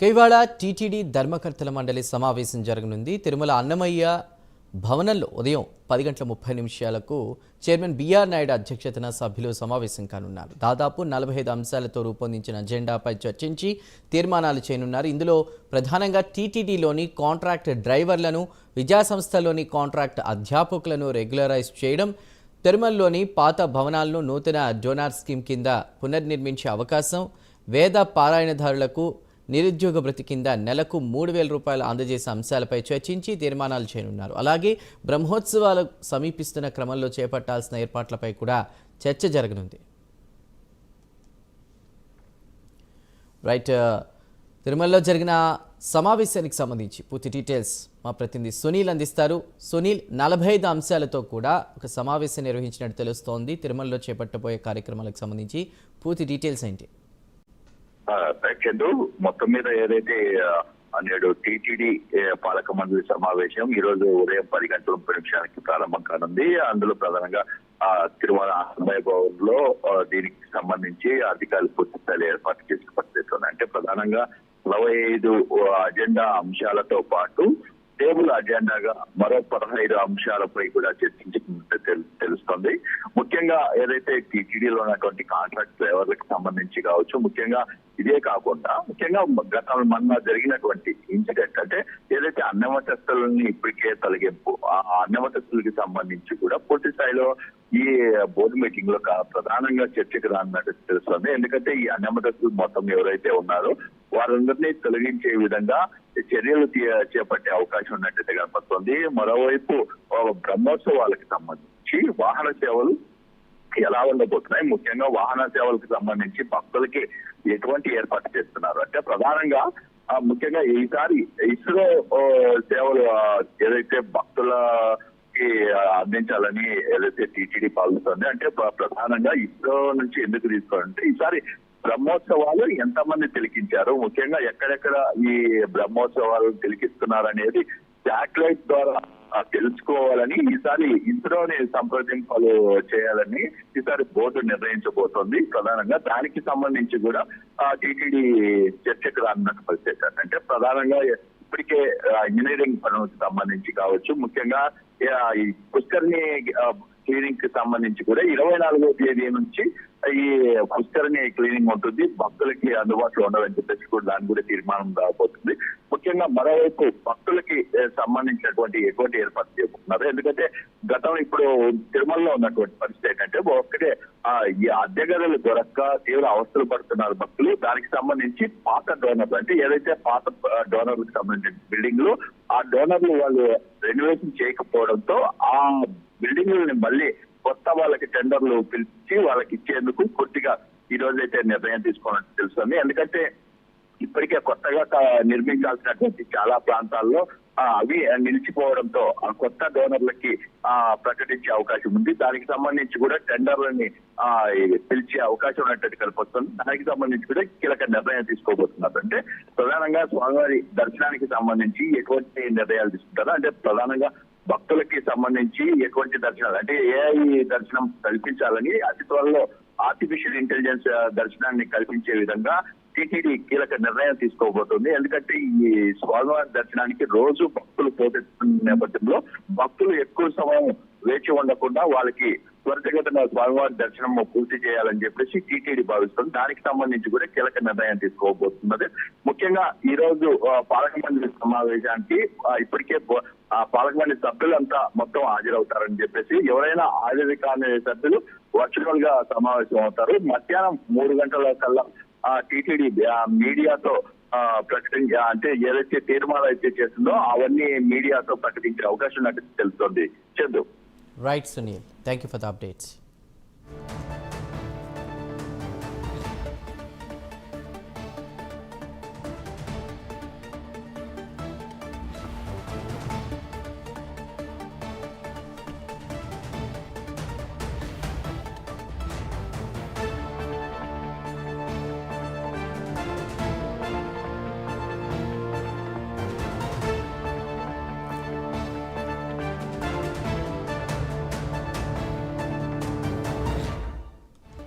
ఇవాళ టీటీడీ ధర్మకర్తల మండలి సమావేశం జరగనుంది. తిరుమల అన్నమయ్య భవనంలో ఉదయం 10:30 చైర్మన్ బిఆర్ నాయుడు అధ్యక్షతన సభ్యులు సమావేశం కానున్నారు. దాదాపు 45 అంశాలతో రూపొందించిన అజెండాపై చర్చించి తీర్మానాలు చేయనున్నారు. ఇందులో ప్రధానంగా టీటీడీలోని కాంట్రాక్ట్ డ్రైవర్లను, విద్యాసంస్థల్లోని కాంట్రాక్ట్ అధ్యాపకులను రెగ్యులరైజ్ చేయడం, తిరుమలలోని పాత భవనాలను నూతన డోనార్ స్కీమ్ కింద పునర్నిర్మించే అవకాశం, వేద పారాయణదారులకు నిరుద్యోగ భృతి కింద నెలకు 3,000 రూపాయలు అందజేసే అంశాలపై చర్చించి తీర్మానాలు చేయనున్నారు. అలాగే బ్రహ్మోత్సవాలు సమీపిస్తున్న క్రమంలో చేపట్టాల్సిన ఏర్పాట్లపై కూడా చర్చ జరగనుంది. రైట్, తిరుమలలో జరిగిన సమావేశానికి సంబంధించి పూర్తి డీటెయిల్స్ మా ప్రతినిధి సునీల్ అందిస్తారు. సునీల్, 45 అంశాలతో కూడా ఒక సమావేశం నిర్వహించినట్టు తెలుస్తోంది. తిరుమలలో చేపట్టబోయే కార్యక్రమాలకు సంబంధించి పూర్తి డీటెయిల్స్ ఏంటి? మొత్తం మీద ఏదైతే నేడు టీటీడీ పాలక మండలి సమావేశం ఈ రోజు ఉదయం 10:30 ప్రారంభం కానుంది. అందులో ప్రధానంగా తిరుమల అన్నమయ్య భవన్ లో దీనికి సంబంధించి అధికారులు పూర్తి స్థాయిలో ఏర్పాటు చేసిన పరిస్థితి ఉంది. అంటే ప్రధానంగా 45 అజెండా అంశాలతో పాటు టేబుల్ అజెండాగా మరో 15 అంశాలపై కూడా చర్చించుకున్నట్టు తెలుస్తుంది. ముఖ్యంగా ఏదైతే టీటీడీలో ఉన్నటువంటి కాంట్రాక్ట్ డ్రైవర్లకు సంబంధించి కావచ్చు, ముఖ్యంగా ఇదే కాకుండా ముఖ్యంగా గతంలో మొన్న జరిగినటువంటి ఇన్సిడెంట్, అంటే ఏదైతే అన్నమతస్తులని ఇప్పటికే తొలగింపు, ఆ అన్నమతస్తులకి సంబంధించి కూడా పూర్తి స్థాయిలో ఈ బోర్డు మీటింగ్ లో ప్రధానంగా చర్చకు రానున్నట్టు తెలుస్తుంది. ఎందుకంటే ఈ అన్నమతస్తులు మొత్తం ఎవరైతే ఉన్నారో వారందరినీ తొలగించే విధంగా చర్యలు చేపట్టే అవకాశం ఉన్నట్టు కనపడుతుంది. మరోవైపు బ్రహ్మోత్సవాలకు సంబంధించి వాహన సేవలు ఎలా ఉండబోతున్నాయి, ముఖ్యంగా వాహన సేవలకు సంబంధించి భక్తులకి ఎటువంటి ఏర్పాటు చేస్తున్నారు అంటే ప్రధానంగా ముఖ్యంగా ఈసారి ఇస్రో సేవలు ఏదైతే భక్తులకి అందించాలని ఏదైతే టీటీడీ పాల్గొంది, అంటే ప్రధానంగా ఇస్రో నుంచి ఎందుకు తీసుకోవాలంటే ఈసారి బ్రహ్మోత్సవాలు ఎంతమంది తిలకించారు, ముఖ్యంగా ఎక్కడెక్కడ ఈ బ్రహ్మోత్సవాలు తిలకిస్తున్నారు అనేది శాటిలైట్ ద్వారా తెలుసుకోవాలని ఈసారి ఇస్రోని సంప్రదింపులు చేయాలని ఈసారి బోర్డు నిర్ణయించబోతోంది. ప్రధానంగా దానికి సంబంధించి కూడా టీటీడీ చర్చకు రానున్న పరిస్థితి. అంటే ప్రధానంగా ఇప్పటికే ఇంజనీరింగ్ పనులకు సంబంధించి కావచ్చు, ముఖ్యంగా ఈ పుష్కరిణి క్లీనింగ్ కి సంబంధించి కూడా 24వ తేదీ నుంచి ఈ పుష్కరిణి క్లీనింగ్ ఉంటుంది, భక్తులకి అందుబాటులో ఉండాలని చెప్పేసి కూడా దాని కూడా తీర్మానం రాబోతుంది. ముఖ్యంగా మరోవైపు భక్తులకి సంబంధించినటువంటి ఎటువంటి ఏర్పాటు చేయబోతున్నారు. ఎందుకంటే గతంలో ఇప్పుడు తిరుమలలో ఉన్నటువంటి పరిస్థితి ఏంటంటే ఒక్కటే ఈ అద్దె గదులు దొరక్క తీవ్ర అవస్థలు పడుతున్నారు భక్తులు. దానికి సంబంధించి పాత డోనర్లు, అంటే ఏదైతే పాత డోనర్లకు సంబంధించిన బిల్డింగ్లు, ఆ డోనర్లు వాళ్ళు రెనోవేషన్ చేయకపోవడంతో ఆ బిల్డింగ్లని మళ్ళీ కొత్త వాళ్ళకి టెండర్లు పిలిచి వాళ్ళకి ఇచ్చేందుకు కొద్దిగా ఈ రోజైతే నిర్ణయం తీసుకోవాలని తెలుస్తుంది. ఎందుకంటే ఇప్పటికే కొత్తగా నిర్మించాల్సినటువంటి చాలా ప్రాంతాల్లో అవి నిలిచిపోవడంతో ఆ కొత్త డోనర్లకి ప్రకటించే అవకాశం ఉంది. దానికి సంబంధించి కూడా టెండర్లని పిలిచే అవకాశం ఉన్నట్టు కనిపిస్తుంది. దానికి సంబంధించి కూడా కీలక నిర్ణయం తీసుకోబోతున్నారు. అంటే ప్రధానంగా స్వామివారి దర్శనానికి సంబంధించి ఎటువంటి నిర్ణయాలు తీసుకుంటారు అంటే ప్రధానంగా భక్తులకి సంబంధించి ఎటువంటి దర్శనాలు, అంటే ఏఐ దర్శనం కల్పించాలని అతి త్వరలో ఆర్టిఫిషియల్ ఇంటెలిజెన్స్ దర్శనాన్ని కల్పించే విధంగా టీటీడీ కీలక నిర్ణయం తీసుకోబోతుంది. ఎందుకంటే ఈ స్వామివారి దర్శనానికి రోజు భక్తులు పోటెత్తున్న నేపథ్యంలో భక్తులు ఎక్కువ సమయం వేచి ఉండకుండా వాళ్ళకి త్వరితగతిన స్వామివారి దర్శనం పూర్తి చేయాలని చెప్పేసి టీటీడీ భావిస్తుంది. దానికి సంబంధించి కూడా కీలక నిర్ణయం తీసుకోబోతున్నది. ముఖ్యంగా ఈ రోజు పాలక మండలి సమావేశానికి ఇప్పటికే పాలక మండలి సభ్యులంతా మొత్తం హాజరవుతారని చెప్పేసి, ఎవరైనా హాజరు కాని సభ్యులు వర్చువల్ గా సమావేశం అవుతారు. మధ్యాహ్నం 3 గంటల కల్లా టీటీడీ మీడియాతో ప్రకటించ, అంటే ఏదైతే తీర్మానాలు అయితే చేస్తుందో అవన్నీ మీడియాతో ప్రకటించే అవకాశం నాకు తెలుస్తుంది. Chandu. Right Sunil, thank you for the updates.